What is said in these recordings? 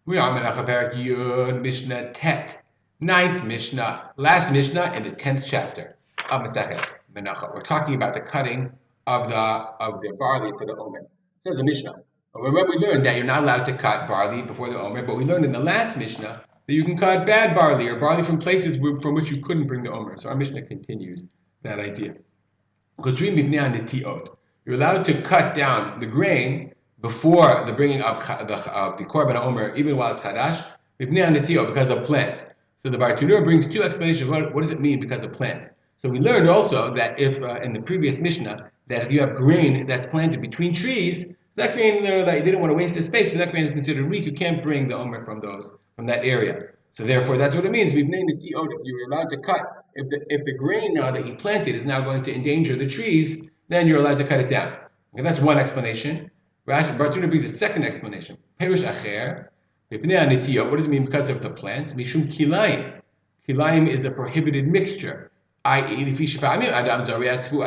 We are Menachot Parak Yud, Mishnah Tet, ninth Mishnah, last Mishnah in the 10th chapter of Masechet Menachot. We're talking about the cutting of the barley for the Omer. It says the Mishnah. Remember, we learned that you're not allowed to cut barley before the Omer, but we learned in the last Mishnah that you can cut bad barley or barley from places from which you couldn't bring the Omer. So our Mishnah continues that idea. You're allowed to cut down the grain before the bringing of the Korban Omer, even while it's Chadash, because of plants. So the Bartanura brings two explanations. What does it mean because of plants? So we learned also that if in the previous Mishnah, that if you have grain that's planted between trees, that grain that you didn't want to waste the space, but that grain is considered weak. You can't bring the Omer from that area. So therefore, that's what it means. We've named it Tiot. If you're allowed to cut, if the grain now that you planted is now going to endanger the trees, then you're allowed to cut it down. Okay, that's one explanation. Bartanura brings a second explanation. Perush Acher, what does it mean because of the plants? Mishum kilayim. Kilayim is a prohibited mixture. I.e.,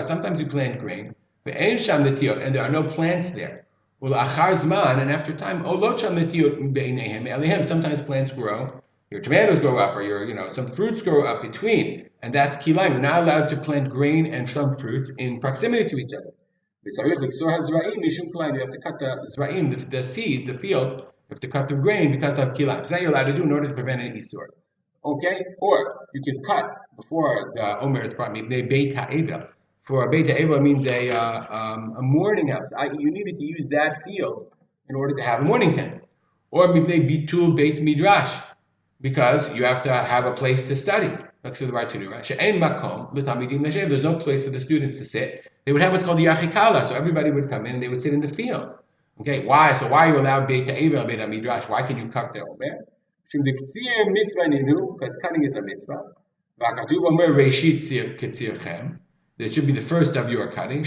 sometimes you plant grain, and there are no plants there. And after time, sometimes plants grow. Your tomatoes grow up, or some fruits grow up between, and that's kilayim. You're not allowed to plant grain and some fruits in proximity to each other. You have to cut the zra'im, the seed, the field. You have to cut the grain because of kilayim. So that you're allowed to do in order to prevent an isur. Okay? Or you can cut before the Omer is brought. Beit ha'evel. For a Beit ha'evel means a mourning house. You needed to use that field in order to have a mourning tent. Or bitul beit midrash, because you have to have a place to study. There's no place for the students to sit. They would have what's called the yachikala, so everybody would come in and they would sit in the field. Okay, why? So why are you allowed Beit ha'evel, Beit ha'midrash? Why can you cut the Omer? Because cutting is a mitzvah. That should be the first of your cutting.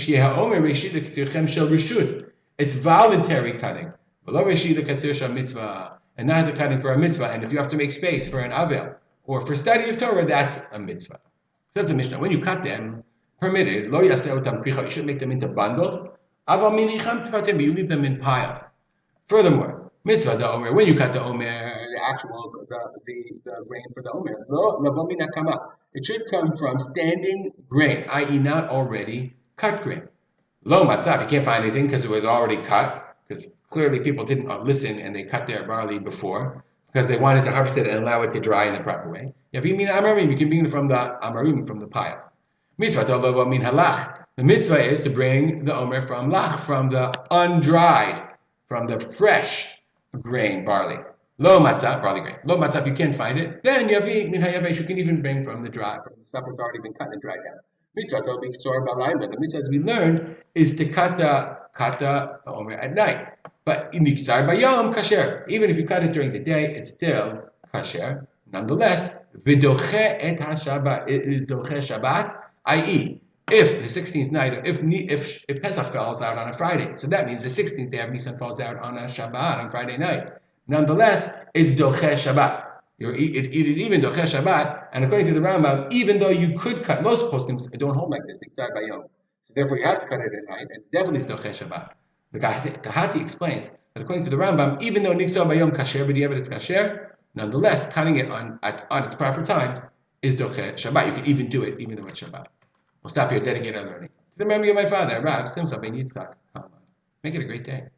It's voluntary cutting. And not the cutting for a mitzvah. And if you have to make space for an avel or for study of Torah, that's a mitzvah. Says the Mishnah, when you cut them, permitted, you shouldn't make them into bundles. You leave them in piles. Furthermore, mitzvah the Omer, when you cut the Omer, the grain for the Omer, it should come from standing grain, i.e. not already cut grain. Lo matzah, you can't find anything because it was already cut, because clearly people didn't listen and they cut their barley before, because they wanted to harvest it and allow it to dry in the proper way. If you mean amarim, you can bring it from the amarim, from the piles. Mitzvah to mean halach. The mitzvah is to bring the Omer from lach, from the undried, from the fresh grain barley. Lo matzah, barley grain. Lo matzah, if you can't find it, then yavi min hayavesh, you can even bring from the dry, from the stuff that's already been cut and dried down. Mitzvah to be ksor balayla. The mitzvah, as we learned, is to cut the Omer at night. But in niksar bayom kasher. Even if you cut it during the day, it's still kasher. Nonetheless, v'doche et haShabbat, it is doche Shabbat, i.e., if the 16th night, if Pesach falls out on a Friday, so that means the 16th day of Nisan falls out on a Shabbat, on Friday night. Nonetheless, it's doche Shabbat. It is even doche Shabbat, and according to the Rambam, even though you could cut, most poskim don't hold like this, niksar bayom. So therefore, you have to cut it at night, and definitely it's doche Shabbat. The Kahati explains that according to the Rambam, even though niksar bayom kasher, but is kasher, nonetheless, cutting it on its proper time is doche Shabbat. You can even do it even though it's Shabbat. We'll stop here, dedicate our learning. To the memory of my father, Rav Simcha ben Yitzchak. Make it a great day.